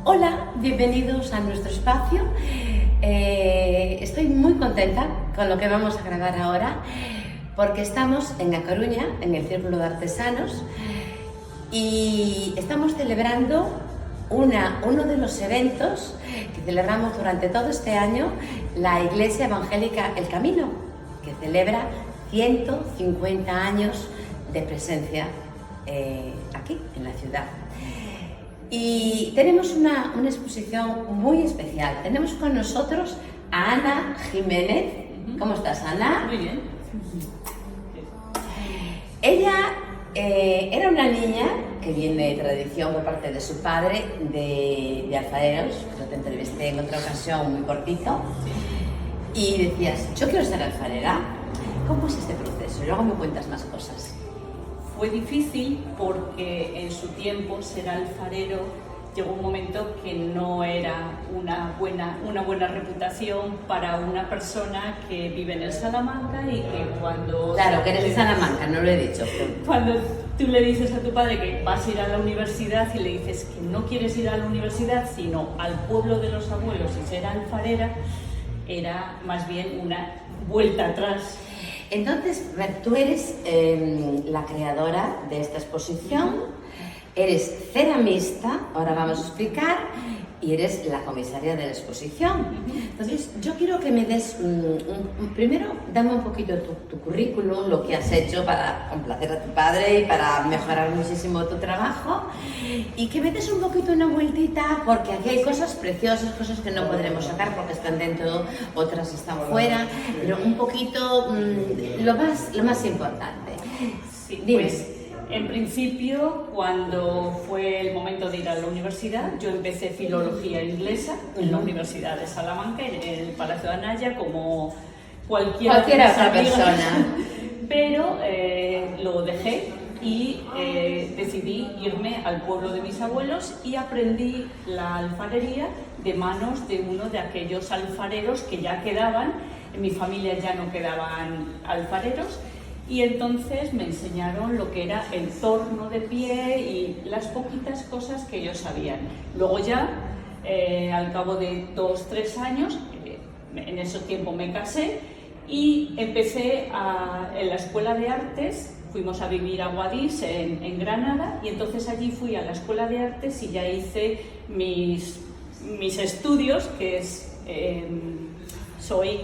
Hola, bienvenidos a nuestro espacio. Estoy muy contenta con lo que vamos a grabar ahora porque estamos en A Coruña, en el Círculo de Artesanos, y estamos celebrando uno de los eventos que celebramos durante todo este año, la Iglesia Evangélica El Camino, que celebra 150 años de presencia aquí en la ciudad. Y tenemos una exposición muy especial. Tenemos con nosotros a Ana Jiménez. ¿Cómo estás, Ana? Muy bien. Ella era una niña que viene de tradición por parte de su padre de alfareros. Yo te entrevisté en otra ocasión muy cortito. Y decías, yo quiero ser alfarera. ¿Cómo es este proceso? Y luego me cuentas más cosas. Fue difícil porque en su tiempo ser alfarero llegó un momento que no era una buena reputación para una persona que vive en el Salamanca y que cuando... Claro, que eres de Salamanca, no lo he dicho. Cuando tú le dices a tu padre que vas a ir a la universidad y le dices que no quieres ir a la universidad sino al pueblo de los abuelos y ser alfarera, era más bien una vuelta atrás. Entonces, tú eres la creadora de esta exposición, eres ceramista, ahora vamos a explicar, y eres la comisaria de la exposición. Entonces, yo quiero que me des, primero, dame un poquito tu currículum, lo que has hecho para complacer a tu padre y para mejorar muchísimo tu trabajo, y que me des un poquito una vueltita, porque aquí hay cosas preciosas, cosas que no podremos sacar porque están dentro, otras están fuera, pero un poquito lo más importante. Sí, dime. Pues, en principio, cuando fue el momento de ir a la universidad, yo empecé filología inglesa en la Universidad de Salamanca, en el Palacio de Anaya, como cualquier otra persona. Pero lo dejé y decidí irme al pueblo de mis abuelos y aprendí la alfarería de manos de uno de aquellos alfareros que ya quedaban. En mi familia ya no quedaban alfareros. Y entonces me enseñaron lo que era el torno de pie y las poquitas cosas que ellos sabían. Luego ya, al cabo de 2-3 años, en ese tiempo me casé y empecé en la Escuela de Artes. Fuimos a vivir a Guadix, en Granada, y entonces allí fui a la Escuela de Artes y ya hice mis estudios, que es, soy...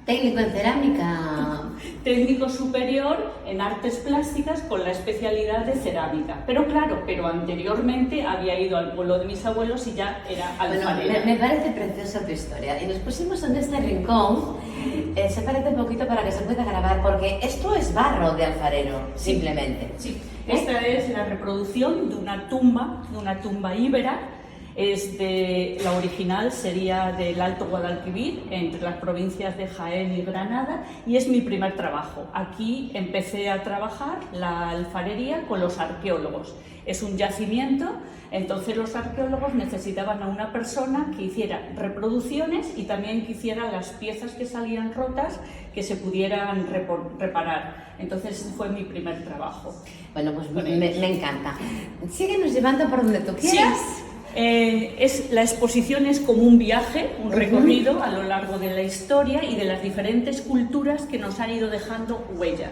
Técnico en cerámica. Técnico superior en artes plásticas con la especialidad de cerámica. Pero claro, anteriormente había ido al pueblo de mis abuelos y ya era alfarera. Bueno, me parece preciosa tu historia. Y nos pusimos en este rincón, se parece un poquito para que se pueda grabar, porque esto es barro de alfarero, simplemente. Sí, esta es la reproducción de una tumba íbera. La original sería del Alto Guadalquivir, entre las provincias de Jaén y Granada, y es mi primer trabajo. Aquí empecé a trabajar la alfarería con los arqueólogos. Es un yacimiento, entonces los arqueólogos necesitaban a una persona que hiciera reproducciones y también que hiciera las piezas que salían rotas, que se pudieran reparar. Entonces fue mi primer trabajo. Bueno, pues me encanta. Síguenos llevando por donde tú quieras. Sí. La exposición es como un viaje, un recorrido a lo largo de la historia y de las diferentes culturas que nos han ido dejando huella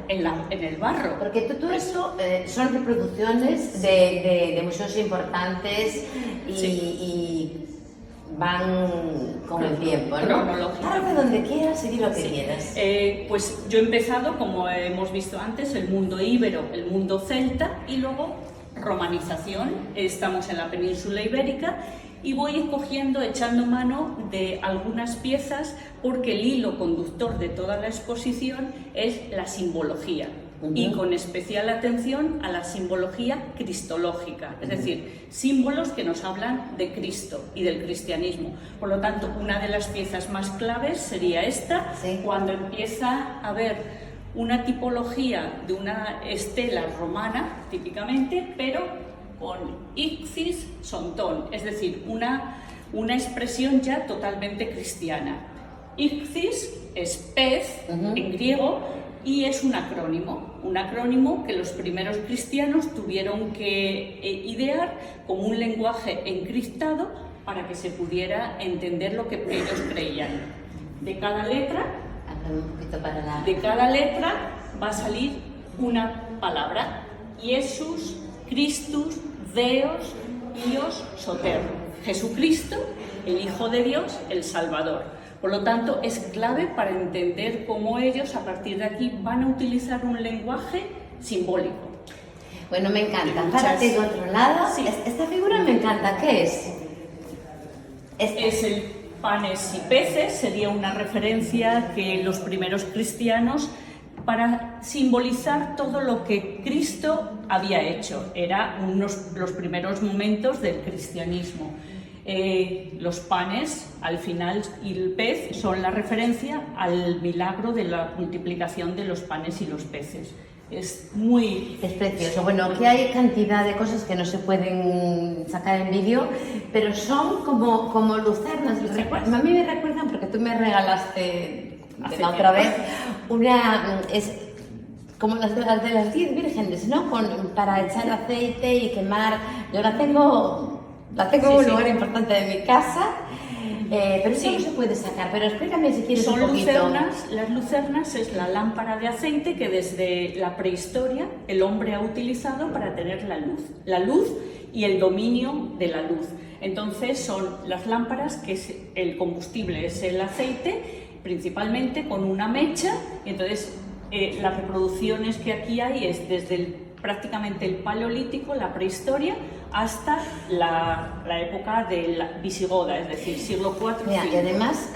en el barro. Porque todo eso son reproducciones de museos importantes y van con el tiempo, ¿no? Para de donde quieras y di lo que quieras. Pues yo he empezado, como hemos visto antes, el mundo íbero, el mundo celta y luego romanización. Estamos en la península ibérica y voy escogiendo, echando mano de algunas piezas porque el hilo conductor de toda la exposición es la simbología y con especial atención a la simbología cristológica, es decir, símbolos que nos hablan de Cristo y del cristianismo. Por lo tanto, una de las piezas más claves sería esta, cuando empieza a ver una tipología de una estela romana, típicamente, pero con ixis sontón, es decir, una expresión ya totalmente cristiana. Ixis es pez en griego y es un acrónimo. un acrónimo que los primeros cristianos tuvieron que idear como un lenguaje encriptado para que se pudiera entender lo que ellos creían. De cada letra va a salir una palabra: Jesús, Christus, Deus, Ios, Soter. Jesucristo, el Hijo de Dios, el Salvador. Por lo tanto, es clave para entender cómo ellos, a partir de aquí, van a utilizar un lenguaje simbólico. Bueno, me encanta. Párate de otro lado. Sí. Esta figura me encanta. ¿Qué es? Es el panes y peces. Sería una referencia que los primeros cristianos, para simbolizar todo lo que Cristo había hecho. Era los primeros momentos del cristianismo. Los panes, al final, y el pez son la referencia al milagro de la multiplicación de los panes y los peces. Es precioso. Bueno, aquí hay cantidad de cosas que no se pueden sacar en vídeo, pero son como lucernas. A mí me recuerdan, porque tú me regalaste la otra vez, es como las de las 10 vírgenes, ¿no? Para echar aceite y quemar. Yo la tengo en un lugar importante de mi casa, pero eso no se puede sacar. Pero explícame si quieres un poquito. Las lucernas es la lámpara de aceite que desde la prehistoria el hombre ha utilizado para tener la luz y el dominio de la luz. Entonces son las lámparas que el combustible es el aceite, principalmente con una mecha, y entonces las reproducciones que aquí hay es desde prácticamente el paleolítico, la prehistoria, hasta la época de la visigoda, es decir, siglo IV. Mira, y además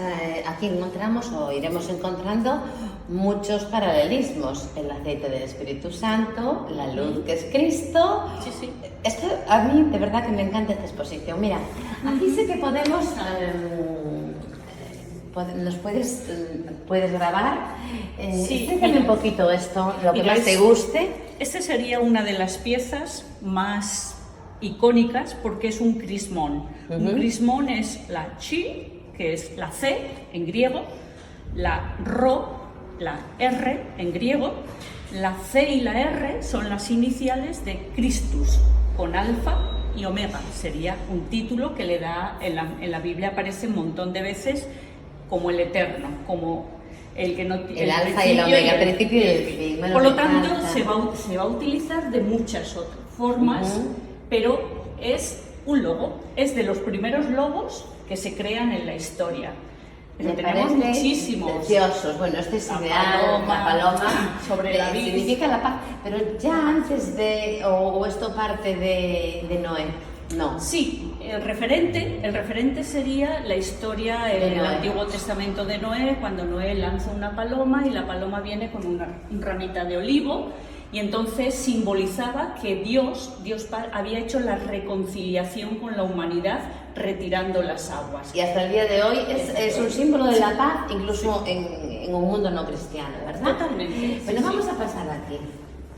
aquí encontramos, o iremos encontrando, muchos paralelismos: el aceite del Espíritu Santo, la luz que es Cristo. Sí. Esto a mí de verdad que me encanta esta exposición. Mira, aquí sí que podemos, nos puedes grabar. Explícame un poquito esto, lo que más te guste. Este sería una de las piezas más icónicas porque es un crismón. Un crismón es la chi, que es la C en griego, la ro, la R en griego, la C y la R son las iniciales de Christus, con alfa y omega. Sería un título que le da, en la Biblia aparece un montón de veces como el eterno, como el que no tiene el alfa y el omega, el principio y el fin. Por lo tanto, se va a utilizar de muchas otras formas, pero es un logo, es de los primeros logos que se crean en la historia. Pero tenemos muchísimos. Preciosos. Bueno, este es ideal, la paloma sobre la vid. Significa la paz, pero ya antes de, o esto parte de Noé. No. Sí, el referente sería la historia en el Antiguo Testamento de Noé, cuando Noé lanza una paloma y la paloma viene con una ramita de olivo, y entonces simbolizaba que Dios había hecho la reconciliación con la humanidad retirando las aguas. Y hasta el día de hoy es un símbolo de la paz, incluso en un mundo no cristiano, ¿verdad? Totalmente. Bueno, vamos a pasar aquí.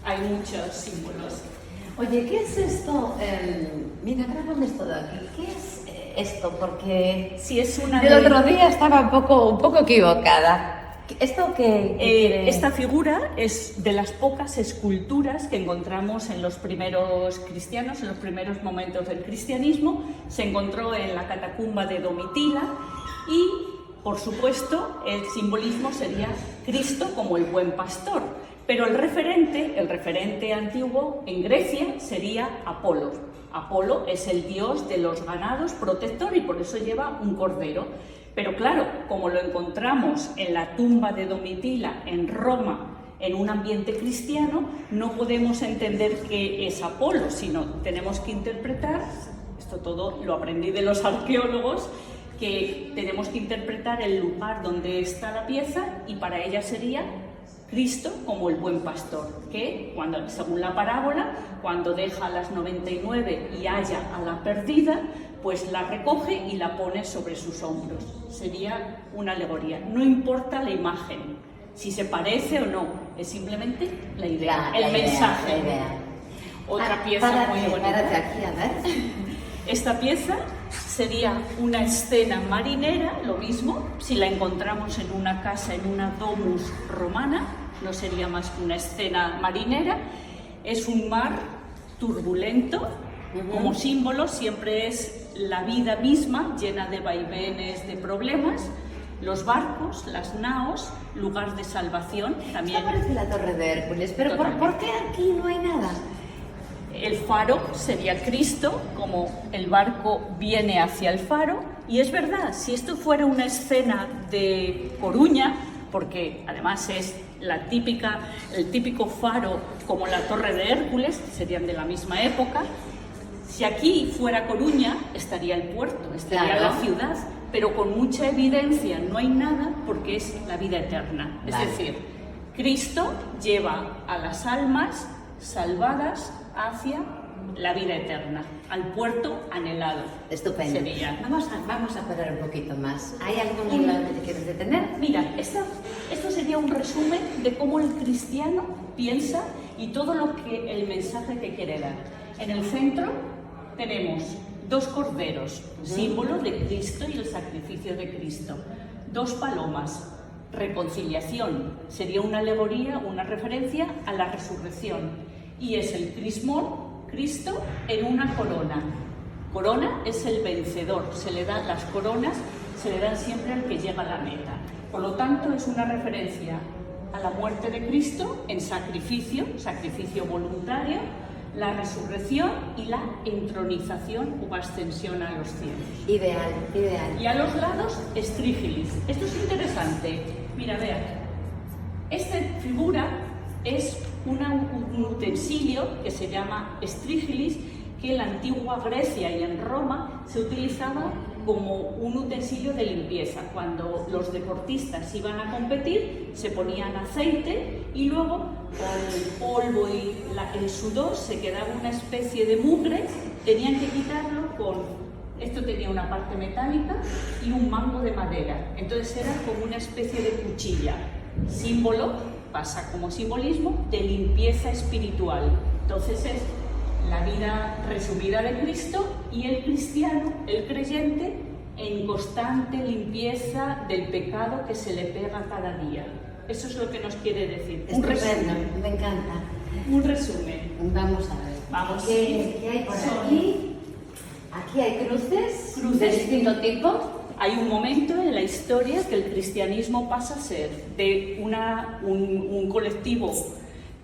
Hay muchos símbolos. Oye, ¿qué es esto? Mira, grábame esto de aquí. ¿Qué es esto? Porque sí, es una el otro día estaba un poco equivocada. ¿Esto qué? Esta figura es de las pocas esculturas que encontramos en los primeros cristianos, en los primeros momentos del cristianismo. Se encontró en la catacumba de Domitila y, por supuesto, el simbolismo sería Cristo como el buen pastor. Pero el referente antiguo en Grecia sería Apolo. Apolo es el dios de los ganados, protector, y por eso lleva un cordero. Pero claro, como lo encontramos en la tumba de Domitila en Roma, en un ambiente cristiano, no podemos entender que es Apolo, sino tenemos que interpretar, esto todo lo aprendí de los arqueólogos, que tenemos que interpretar el lugar donde está la pieza, y para ella sería Cristo como el buen pastor, que según la parábola, cuando deja a las 99 y halla a la perdida, pues la recoge y la pone sobre sus hombros. Sería una alegoría. No importa la imagen, si se parece o no, es simplemente la idea, el mensaje. La idea. Otra pieza muy bonita. Párate aquí, a ver. Esta pieza sería una escena marinera, lo mismo, si la encontramos en una casa, en una domus romana, no sería más que una escena marinera, es un mar turbulento, como símbolo siempre es la vida misma, llena de vaivenes, de problemas, los barcos, las naos, lugar de salvación. También Esto parece la Torre de Hércules, pero ¿por qué aquí no hay nada? El faro sería Cristo, como el barco viene hacia el faro, y es verdad, si esto fuera una escena de Coruña, porque además es el típico faro como la Torre de Hércules, serían de la misma época, si aquí fuera Coruña estaría el puerto, estaría la ciudad, pero con mucha evidencia no hay nada porque es la vida eterna. Es decir, Cristo lleva a las almas salvadas hacia la vida eterna, al puerto anhelado. Estupendo. Sería. Vamos a parar un poquito más. ¿Hay algún lugar que te quieres detener? Mira, esto sería un resumen de cómo el cristiano piensa y todo el mensaje que quiere dar. En el centro tenemos 2 corderos, símbolo de Cristo y el sacrificio de Cristo. 2 palomas, reconciliación, sería una alegoría, una referencia a la resurrección. Y es el crismón, Cristo en una corona. Corona es el vencedor, las coronas se le dan siempre al que llega a la meta. Por lo tanto, es una referencia a la muerte de Cristo en sacrificio voluntario, la resurrección y la entronización o ascensión a los cielos. Ideal. Y a los lados, estrígilis. Esto es interesante. Mira, vean. Esta figura es un utensilio que se llama estrígilis, que en la antigua Grecia y en Roma se utilizaba como un utensilio de limpieza. Cuando los deportistas iban a competir, se ponían aceite y luego con el polvo y el sudor se quedaba una especie de mugre, tenían que quitarlo esto tenía una parte metálica y un mango de madera, entonces era como una especie de cuchilla, pasa como simbolismo de limpieza espiritual. Entonces es la vida resumida de Cristo y el cristiano, el creyente, en constante limpieza del pecado que se le pega cada día. Eso es lo que nos quiere decir. Un resumen. Me encanta. Un resumen. Vamos a ver. ¿Qué hay por aquí? Aquí hay cruces de distinto tipo. Hay un momento en la historia que el cristianismo pasa a ser de un colectivo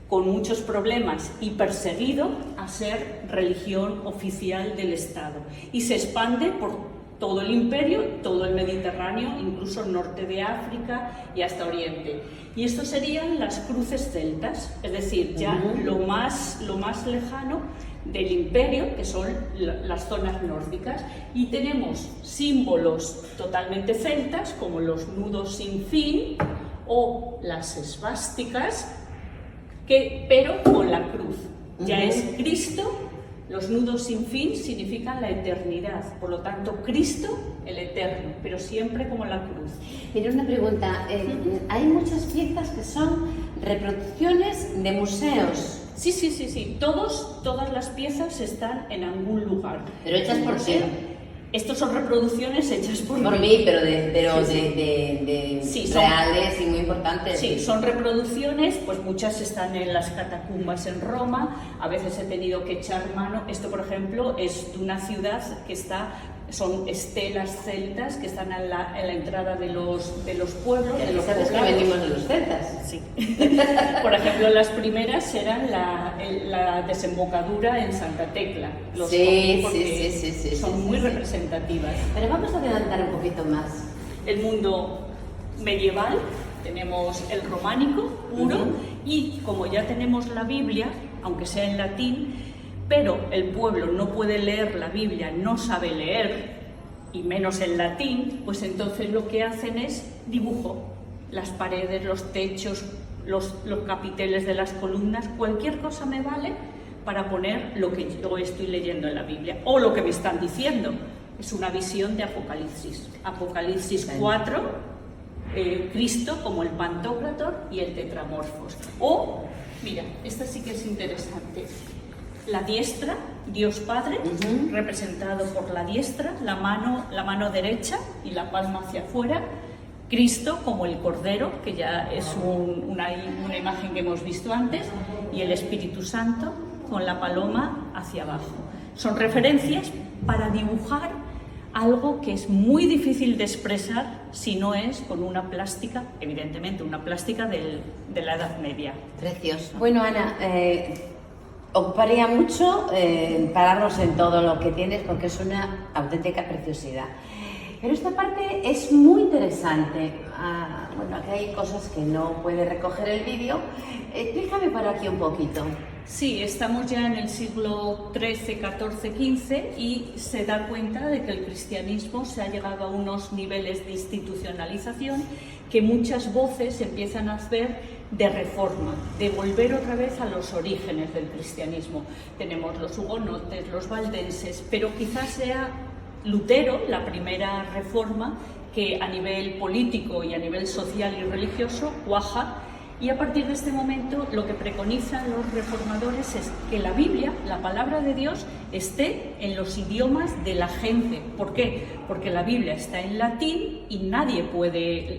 con muchos problemas y perseguido a ser religión oficial del Estado. Y se expande por todo el imperio, todo el Mediterráneo, incluso el norte de África y hasta Oriente. Y estos serían las cruces celtas, es decir, ya lo más lejano del imperio, que son las zonas nórdicas. Y tenemos símbolos totalmente celtas, como los nudos sin fin o las esvásticas, pero con la cruz. Ya es Cristo. Los nudos sin fin significan la eternidad, por lo tanto, Cristo, el eterno, pero siempre como la cruz. Mira, una pregunta. Hay muchas piezas que son reproducciones de museos. Sí. Todas las piezas están en algún lugar. ¿Pero hechas por quién? Estos son reproducciones hechas por mí, pero de son reales y muy importantes. Sí, son reproducciones, pues muchas están en las catacumbas en Roma, a veces he tenido que echar mano. Esto, por ejemplo, es de una ciudad que son estelas celtas que están en la entrada de los pueblos. De los poblados. Que venimos de los celtas. Sí. Por ejemplo, las primeras eran la desembocadura en Santa Tecla. Sí. Son muy representativas. Pero vamos a adelantar un poquito más. El mundo medieval, tenemos el románico puro, y como ya tenemos la Biblia, aunque sea en latín, pero el pueblo no puede leer la Biblia, no sabe leer, y menos en latín, pues entonces lo que hacen es dibujo. Las paredes, los techos, los capiteles de las columnas, cualquier cosa me vale para poner lo que yo estoy leyendo en la Biblia, o lo que me están diciendo. Es una visión de Apocalipsis. Apocalipsis 4, Cristo como el Pantocrator y el Tetramorfos. O, mira, esta sí que es interesante. La diestra, Dios Padre, representado por la diestra, la mano derecha y la palma hacia afuera, Cristo como el Cordero, que ya es una imagen que hemos visto antes, y el Espíritu Santo con la paloma hacia abajo. Son referencias para dibujar algo que es muy difícil de expresar si no es con una plástica, evidentemente una plástica de la Edad Media. Precioso. Bueno, Ana, ocuparía mucho pararnos en todo lo que tienes porque es una auténtica preciosidad. Pero esta parte es muy interesante. Bueno, aquí hay cosas que no puede recoger el vídeo. Explícame por aquí un poquito. Sí, estamos ya en el siglo XIII, XIV, XV y se da cuenta de que el cristianismo se ha llegado a unos niveles de institucionalización que muchas voces empiezan a hacer de reforma, de volver otra vez a los orígenes del cristianismo. Tenemos los hugonotes, los valdenses, pero quizás sea Lutero la primera reforma que a nivel político y a nivel social y religioso cuaja. Y a partir de este momento lo que preconizan los reformadores es que la Biblia, la palabra de Dios, esté en los idiomas de la gente. ¿Por qué? Porque la Biblia está en latín y nadie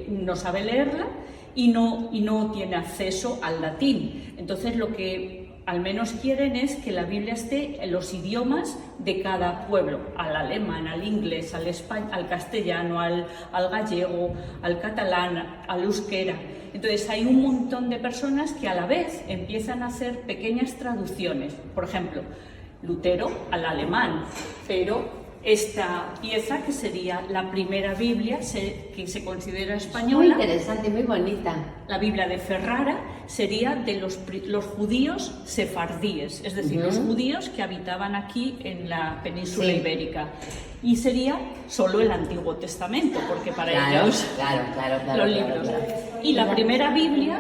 no sabe leerla y no tiene acceso al latín. Entonces lo que al menos quieren es que la Biblia esté en los idiomas de cada pueblo, al alemán, al inglés, al español, al castellano, al gallego, al catalán, al euskera. Entonces hay un montón de personas que a la vez empiezan a hacer pequeñas traducciones. Por ejemplo, Lutero al alemán, pero esta pieza que sería la primera Biblia que se considera española. Muy interesante, muy bonita. La Biblia de Ferrara sería de los judíos sefardíes, es decir, los judíos que habitaban aquí en la península ibérica. Y sería solo el Antiguo Testamento, porque para ellos los libros. Y la primera Biblia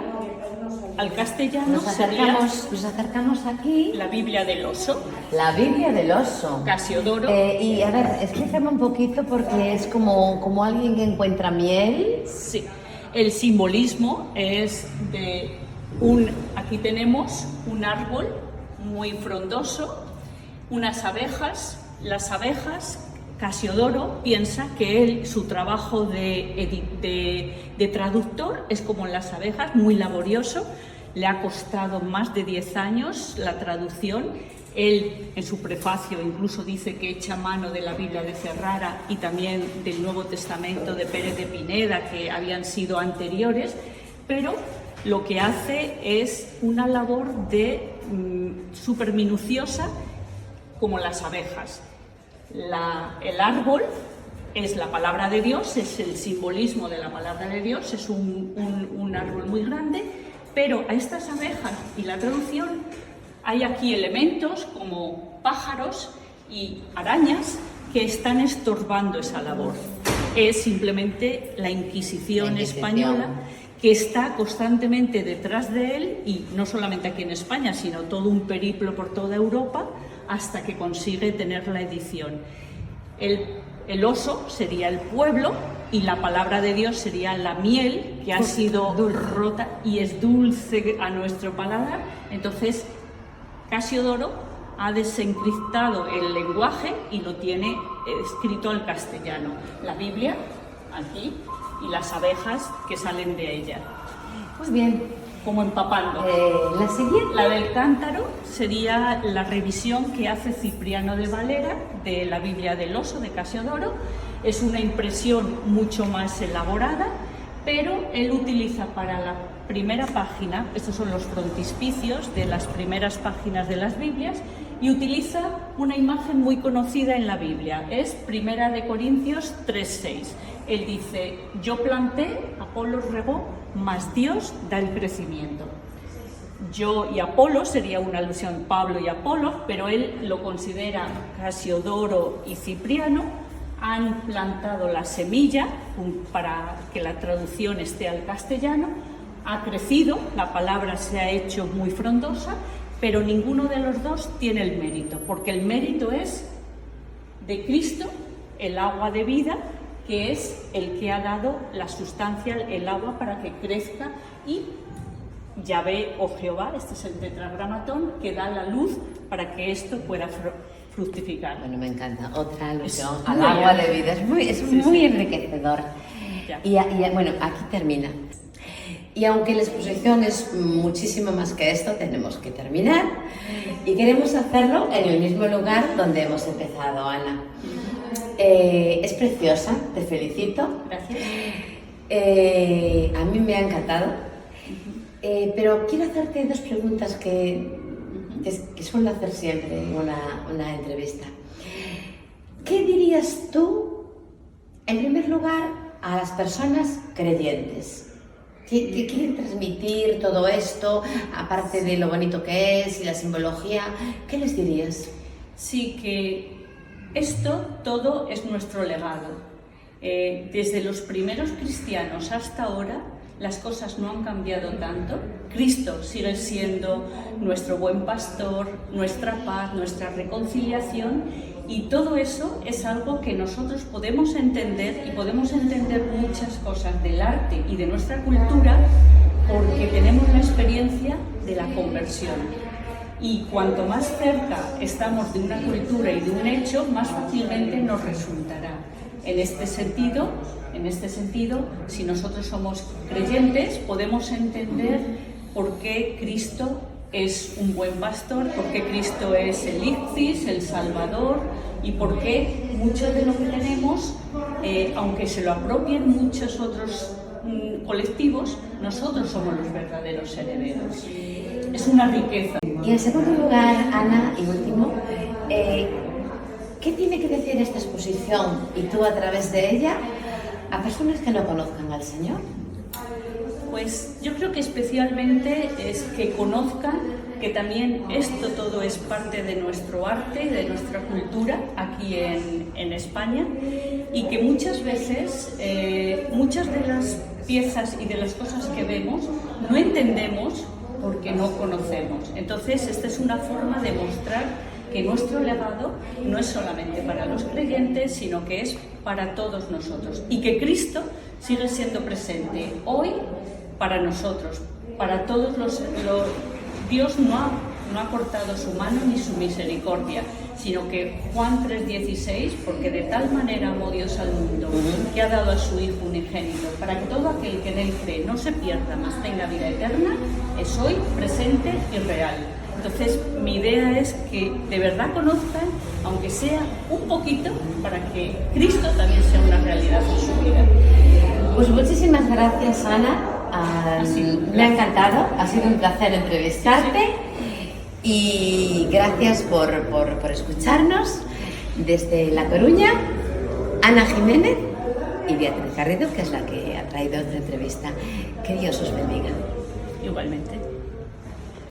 al castellano nos acercamos aquí. La Biblia del Oso. La Biblia del Oso. Casiodoro. Y a ver, explícame un poquito porque es como alguien que encuentra miel. Sí, el simbolismo es de aquí tenemos un árbol muy frondoso, unas abejas. Las abejas, Casiodoro piensa que su trabajo de traductor es como las abejas, muy laborioso. Le ha costado más de 10 años la traducción. Él, en su prefacio, incluso dice que echa mano de la Biblia de Ferrara y también del Nuevo Testamento de Pérez de Pineda, que habían sido anteriores, pero lo que hace es una labor súper minuciosa, como las abejas. El árbol es la palabra de Dios, es el simbolismo de la palabra de Dios, es un árbol muy grande, pero a estas abejas y la traducción hay aquí elementos como pájaros y arañas que están estorbando esa labor. Es simplemente la Inquisición española que está constantemente detrás de él, y no solamente aquí en España, sino todo un periplo por toda Europa, hasta que consigue tener la edición. El oso sería el pueblo y la palabra de Dios sería la miel que ha sido rota y es dulce a nuestro paladar. Entonces Casiodoro ha desencriptado el lenguaje y lo tiene escrito al castellano. La Biblia aquí y las abejas que salen de ella. Muy bien. Como empapando. La siguiente. La del cántaro sería la revisión que hace Cipriano de Valera de la Biblia del Oso de Casiodoro. Es una impresión mucho más elaborada, pero él utiliza para la primera página, estos son los frontispicios de las primeras páginas de las Biblias, y utiliza una imagen muy conocida en la Biblia, es Primera de Corintios 3:6. Él dice: yo planté, Apolos regó, mas Dios da el crecimiento. Yo y Apolo sería una alusión Pablo y Apolo, pero él lo considera Casiodoro y Cipriano. Han plantado la semilla para que la traducción esté al castellano, ha crecido, la palabra se ha hecho muy frondosa, pero ninguno de los dos tiene el mérito, porque el mérito es de Cristo, el agua de vida, que es el que ha dado la sustancia, el agua, para que crezca, y Yahvé o Jehová, este es el tetragramatón, que da la luz para que esto pueda fructificar. Bueno, me encanta. Otra alusión al agua de vida. Es muy enriquecedor. Ya. Y bueno, aquí termina. Y aunque la exposición es muchísimo más que esto, tenemos que terminar y queremos hacerlo en el mismo lugar donde hemos empezado, Ana. Es preciosa, te felicito. Gracias. A mí me ha encantado, pero quiero hacerte dos preguntas que suelo hacer siempre en una entrevista. ¿Qué dirías tú, en primer lugar, a las personas creyentes? ¿Qué quieren transmitir todo esto, aparte de lo bonito que es y la simbología? ¿Qué les dirías? Sí, que esto todo es nuestro legado. Desde los primeros cristianos hasta ahora, las cosas no han cambiado tanto. Cristo sigue siendo nuestro buen pastor, nuestra paz, nuestra reconciliación, y todo eso es algo que nosotros podemos entender, y podemos entender muchas cosas del arte y de nuestra cultura porque tenemos la experiencia de la conversión. Y cuanto más cerca estamos de una cultura y de un hecho, más fácilmente nos resultará. En este sentido, si nosotros somos creyentes, podemos entender por qué Cristo es un buen pastor, por qué Cristo es el Ixis, el Salvador, y por qué mucho de lo que tenemos, aunque se lo apropien muchos otros colectivos, nosotros somos los verdaderos herederos. Es una riqueza. Y en segundo lugar, Ana, y último, ¿qué tiene que decir esta exposición y tú a través de ella a personas que no conozcan al Señor? Pues yo creo que especialmente es que conozcan que también esto todo es parte de nuestro arte y de nuestra cultura aquí en España, y que muchas veces muchas de las piezas y de las cosas que vemos no entendemos porque no conocemos. Entonces esta es una forma de mostrar que nuestro legado no es solamente para los creyentes, sino que es para todos nosotros, y que Cristo sigue siendo presente hoy para nosotros, para todos los Dios no ha cortado su mano ni su misericordia, sino que Juan 3:16, porque de tal manera amó Dios al mundo, que ha dado a su Hijo unigénito, para que todo aquel que en él cree no se pierda, mas tenga vida eterna, es hoy presente y real. Entonces, mi idea es que de verdad conozcan, aunque sea un poquito, para que Cristo también sea una realidad en su vida. Pues muchísimas gracias, Ana. Me ha encantado, ha sido un placer entrevistarte, y gracias por escucharnos desde La Coruña, Ana Jiménez y Beatriz Garrido, que es la que ha traído esta entrevista. Que Dios os bendiga. Igualmente.